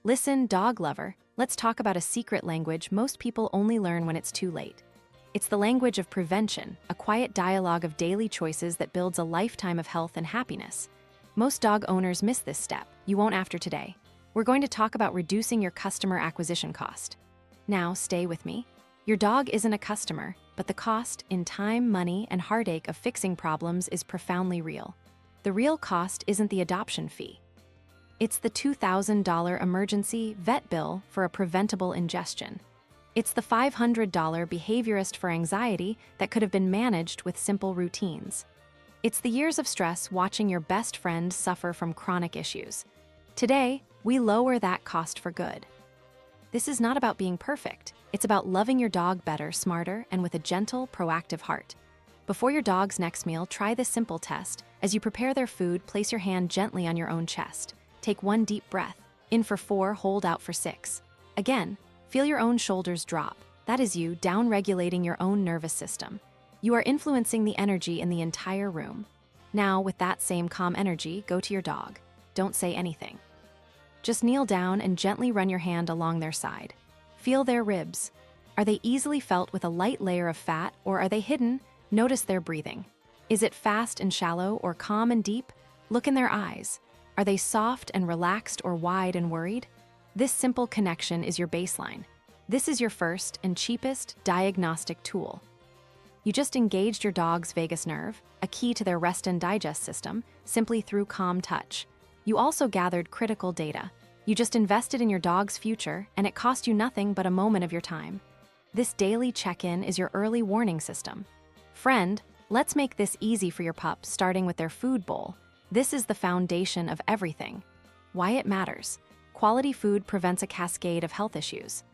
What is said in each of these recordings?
Listen, dog lover, let's talk about a secret language most people only learn when it's too late. It's the language of prevention, a quiet dialogue of daily choices that builds a lifetime of health and happiness. Most dog owners miss this step. You won't after today. We're going to talk about reducing your customer acquisition cost. Now, stay with me. Your dog isn't a customer, but the cost in time, money, and heartache of fixing problems is profoundly real. The real cost isn't the adoption fee. It's the $2,000 emergency vet bill for a preventable ingestion. It's the $500 behaviorist for anxiety that could have been managed with simple routines. It's the years of stress watching your best friend suffer from chronic issues. Today, we lower that cost for good. This is not about being perfect. It's about loving your dog better, smarter, and with a gentle, proactive heart. Before your dog's next meal, try this simple test. As you prepare their food, place your hand gently on your own chest. Take one deep breath. In for 4, hold out for 6. Again, feel your own shoulders drop. That is you down-regulating your own nervous system. You are influencing the energy in the entire room. Now, with that same calm energy, go to your dog. Don't say anything. Just kneel down and gently run your hand along their side. Feel their ribs. Are they easily felt with a light layer of fat, or are they hidden? Notice their breathing. Is it fast and shallow or calm and deep? Look in their eyes. Are they soft and relaxed or wide and worried? This simple connection is your baseline. This is your first and cheapest diagnostic tool. You just engaged your dog's vagus nerve, a key to their rest and digest system, simply through calm touch. You also gathered critical data. You just invested in your dog's future, and it cost you nothing but a moment of your time. This daily check-in is your early warning system. Friend, let's make this easy for your pup, starting with their food bowl. This is the foundation of everything. Why it matters. Quality food prevents a cascade of health issues.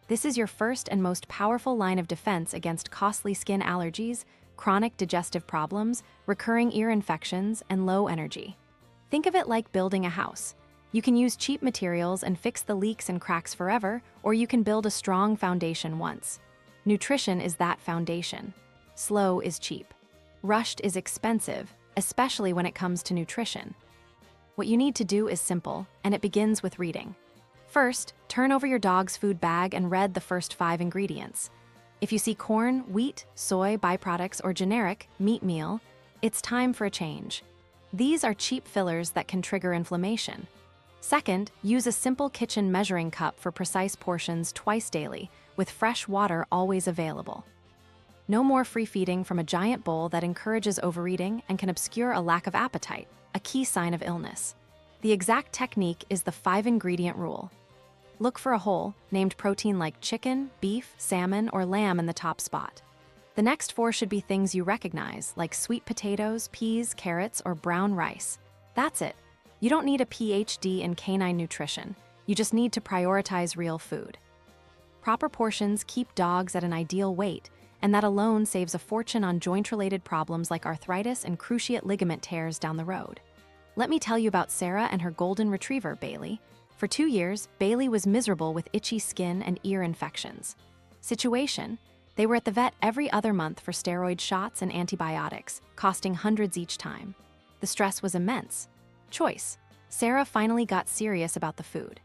This is your first and most powerful line of defense against costly skin allergies, chronic digestive problems, recurring ear infections, and low energy. Think of it like building a house. You can use cheap materials and fix the leaks and cracks forever, or you can build a strong foundation once. Nutrition is that foundation. Slow is cheap. Rushed is expensive, especially when it comes to nutrition. What you need to do is simple, and it begins with reading. First, turn over your dog's food bag and read the first 5 ingredients. If you see corn, wheat, soy, byproducts, or generic meat meal, it's time for a change. These are cheap fillers that can trigger inflammation. Second, use a simple kitchen measuring cup for precise portions twice daily, with fresh water always available. No more free feeding from a giant bowl that encourages overeating and can obscure a lack of appetite, a key sign of illness. The exact technique is the 5-ingredient rule. Look for a whole, named protein like chicken, beef, salmon, or lamb in the top spot. The next 4 should be things you recognize, like sweet potatoes, peas, carrots, or brown rice. That's it. You don't need a PhD in canine nutrition. You just need to prioritize real food. Proper portions keep dogs at an ideal weight, and that alone saves a fortune on joint-related problems like arthritis and cruciate ligament tears down the road. Let me tell you about Sarah and her golden retriever, Bailey. For 2 years, Bailey was miserable with itchy skin and ear infections. Situation: they were at the vet every other month for steroid shots and antibiotics, costing hundreds each time. The stress was immense. Choice: Sarah finally got serious about the food.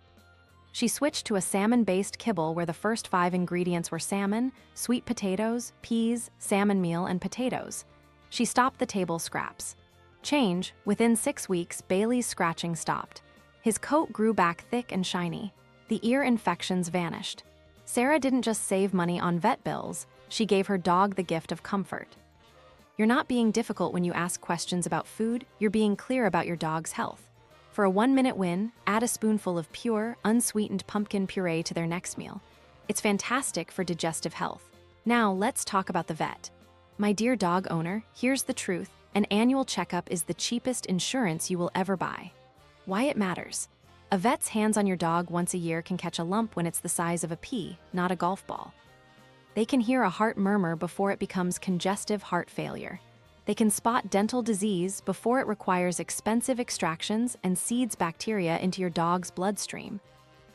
She switched to a salmon-based kibble where the first 5 ingredients were salmon, sweet potatoes, peas, salmon meal, and potatoes. She stopped the table scraps. Change: within 6 weeks, Bailey's scratching stopped. His coat grew back thick and shiny. The ear infections vanished. Sarah didn't just save money on vet bills, she gave her dog the gift of comfort. You're not being difficult when you ask questions about food, you're being clear about your dog's health. For a 1-minute win, add a spoonful of pure, unsweetened pumpkin puree to their next meal. It's fantastic for digestive health. Now, let's talk about the vet. My dear dog owner, here's the truth: an annual checkup is the cheapest insurance you will ever buy. Why it matters. A vet's hands on your dog once a year can catch a lump when it's the size of a pea, not a golf ball. They can hear a heart murmur before it becomes congestive heart failure. They can spot dental disease before it requires expensive extractions and seeds bacteria into your dog's bloodstream.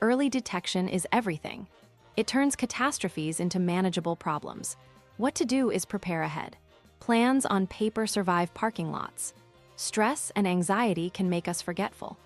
Early detection is everything. It turns catastrophes into manageable problems. What to do is prepare ahead. Plans on paper survive parking lots. Stress and anxiety can make us forgetful.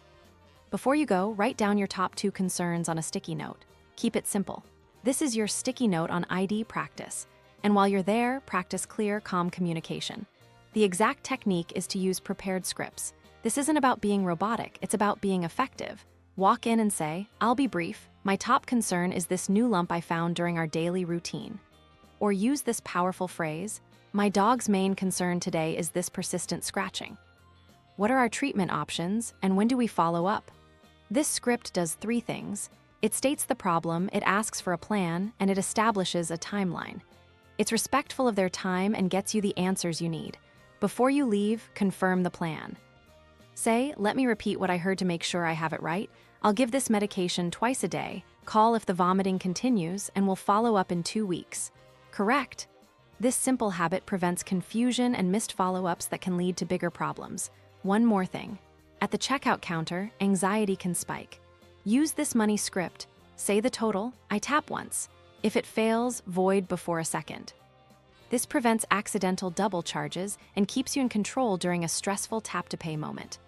Before you go, write down your top 2 concerns on a sticky note. Keep it simple. This is your sticky note on ID practice. And while you're there, practice clear, calm communication. The exact technique is to use prepared scripts. This isn't about being robotic, it's about being effective. Walk in and say, "I'll be brief. My top concern is this new lump I found during our daily routine." Or use this powerful phrase, "My dog's main concern today is this persistent scratching. What are our treatment options, and when do we follow up?" This script does 3 things. It states the problem, it asks for a plan, and it establishes a timeline. It's respectful of their time and gets you the answers you need. Before you leave, confirm the plan. Say, "Let me repeat what I heard to make sure I have it right. I'll give this medication twice a day. Call if the vomiting continues, and we'll follow up in 2 weeks." Correct. This simple habit prevents confusion and missed follow-ups that can lead to bigger problems. One more thing. At the checkout counter, anxiety can spike. Use this money script. Say the total, I tap once. If it fails, void before a second. This prevents accidental double charges and keeps you in control during a stressful tap-to-pay moment.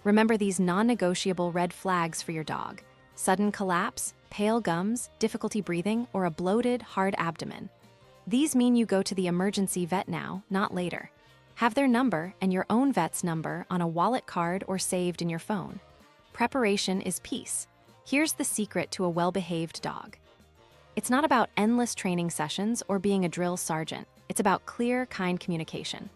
Remember these non-negotiable red flags for your dog: sudden collapse, pale gums, difficulty breathing, or a bloated, hard abdomen. These mean you go to the emergency vet now, not later. Have their number and your own vet's number on a wallet card or saved in your phone. Preparation is peace. Here's the secret to a well-behaved dog. It's not about endless training sessions or being a drill sergeant. It's about clear, kind communication.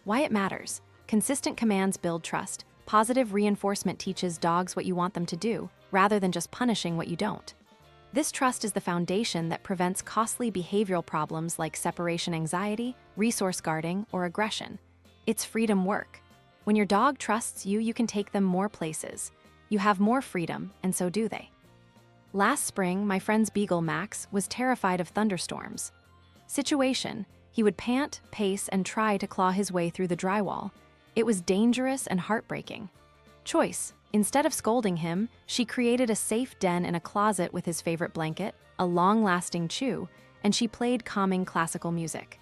Why it matters. Consistent commands build trust. Positive reinforcement teaches dogs what you want them to do, rather than just punishing what you don't. This trust is the foundation that prevents costly behavioral problems like separation anxiety, resource guarding, or aggression. It's freedom work. When your dog trusts you, you can take them more places. You have more freedom, and so do they. Last spring, my friend's beagle Max was terrified of thunderstorms. Situation: he would pant, pace, and try to claw his way through the drywall. It was dangerous and heartbreaking. Choice: instead of scolding him, she created a safe den in a closet with his favorite blanket, a long-lasting chew, and she played calming classical music.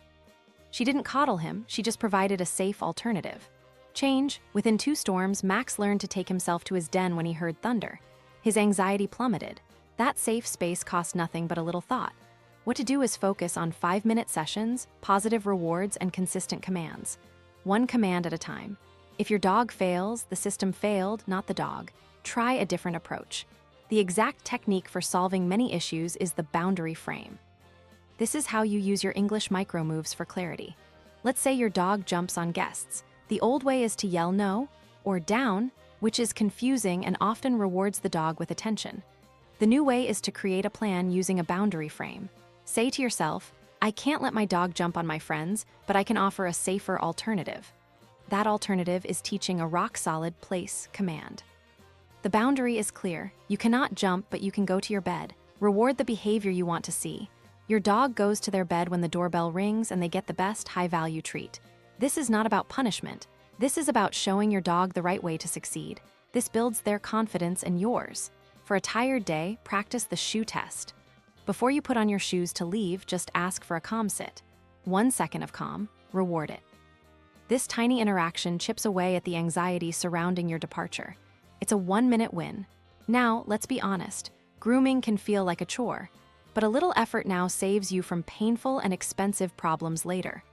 She didn't coddle him, she just provided a safe alternative. Change: within 2 storms, Max learned to take himself to his den when he heard thunder. His anxiety plummeted. That safe space cost nothing but a little thought. What to do is focus on 5-minute sessions, positive rewards, and consistent commands. One command at a time. If your dog fails, the system failed, not the dog. Try a different approach. The exact technique for solving many issues is the boundary frame. This is how you use your English micro moves for clarity. Let's say your dog jumps on guests. The old way is to yell no or down, which is confusing and often rewards the dog with attention. The new way is to create a plan using a boundary frame. Say to yourself, "I can't let my dog jump on my friends, but I can offer a safer alternative." That alternative is teaching a rock-solid place command. The boundary is clear. You cannot jump, but you can go to your bed. Reward the behavior you want to see. Your dog goes to their bed when the doorbell rings and they get the best high-value treat. This is not about punishment. This is about showing your dog the right way to succeed. This builds their confidence and yours. For a tired day, practice the shoe test. Before you put on your shoes to leave, just ask for a calm sit. 1 second of calm, reward it. This tiny interaction chips away at the anxiety surrounding your departure. It's a 1-minute win. Now, let's be honest. Grooming can feel like a chore, but a little effort now saves you from painful and expensive problems later.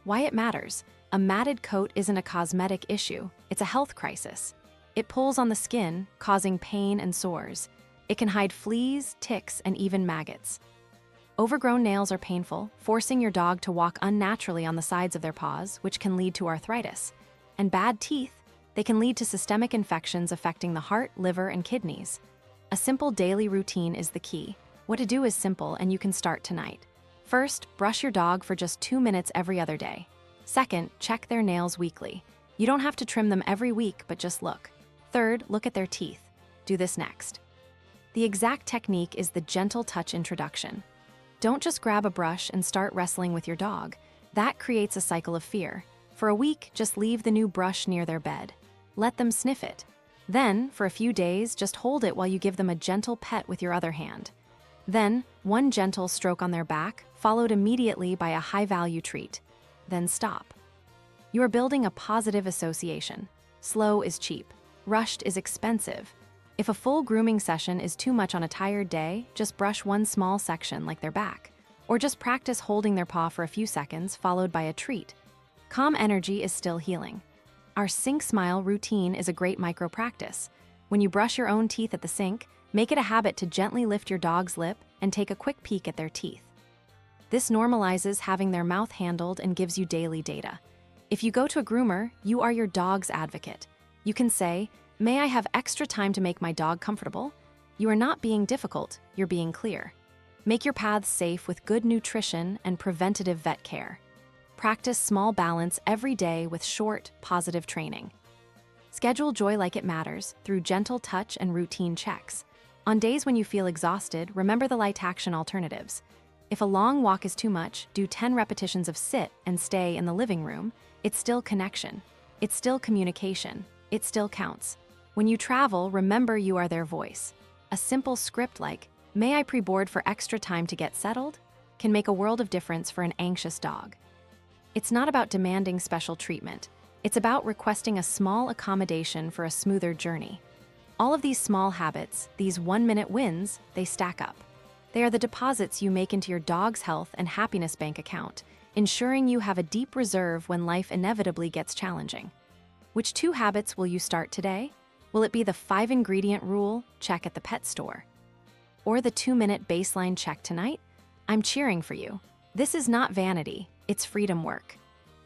Why it matters. A matted coat isn't a cosmetic issue, it's a health crisis. It pulls on the skin, causing pain and sores. It can hide fleas, ticks, and even maggots. Overgrown nails are painful, forcing your dog to walk unnaturally on the sides of their paws, which can lead to arthritis. And bad teeth, they can lead to systemic infections affecting the heart, liver, and kidneys. A simple daily routine is the key. What to do is simple, and you can start tonight. First, brush your dog for just 2 minutes every other day. Second, check their nails weekly. You don't have to trim them every week, but just look. Third, look at their teeth. Do this next. The exact technique is the gentle touch introduction. Don't just grab a brush and start wrestling with your dog. That creates a cycle of fear. For a week, just leave the new brush near their bed. Let them sniff it. Then, for a few days, just hold it while you give them a gentle pet with your other hand. Then, one gentle stroke on their back, followed immediately by a high-value treat. Then stop. You are building a positive association. Slow is cheap. Rushed is expensive. If a full grooming session is too much on a tired day, just brush one small section like their back. Or just practice holding their paw for a few seconds, followed by a treat. Calm energy is still healing. Our sink smile routine is a great micro practice. When you brush your own teeth at the sink, make it a habit to gently lift your dog's lip and take a quick peek at their teeth. This normalizes having their mouth handled and gives you daily data. If you go to a groomer, you are your dog's advocate. You can say, "May I have extra time to make my dog comfortable?" You are not being difficult, you're being clear. Make your paths safe with good nutrition and preventative vet care. Practice small balance every day with short, positive training. Schedule joy like it matters through gentle touch and routine checks. On days when you feel exhausted, remember the light action alternatives. If a long walk is too much, do 10 repetitions of sit and stay in the living room. It's still connection. It's still communication. It still counts. When you travel, remember you are their voice. A simple script like, "May I pre-board for extra time to get settled?" can make a world of difference for an anxious dog. It's not about demanding special treatment. It's about requesting a small accommodation for a smoother journey. All of these small habits, these one-minute wins, they stack up. They are the deposits you make into your dog's health and happiness bank account, ensuring you have a deep reserve when life inevitably gets challenging. Which 2 habits will you start today? Will it be the 5-ingredient rule, check at the pet store? Or the 2-minute baseline check tonight? I'm cheering for you. This is not vanity, it's freedom work.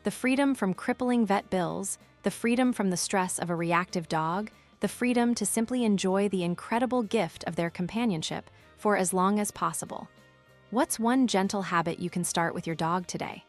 The freedom from crippling vet bills, the freedom from the stress of a reactive dog, the freedom to simply enjoy the incredible gift of their companionship for as long as possible. What's one gentle habit you can start with your dog today?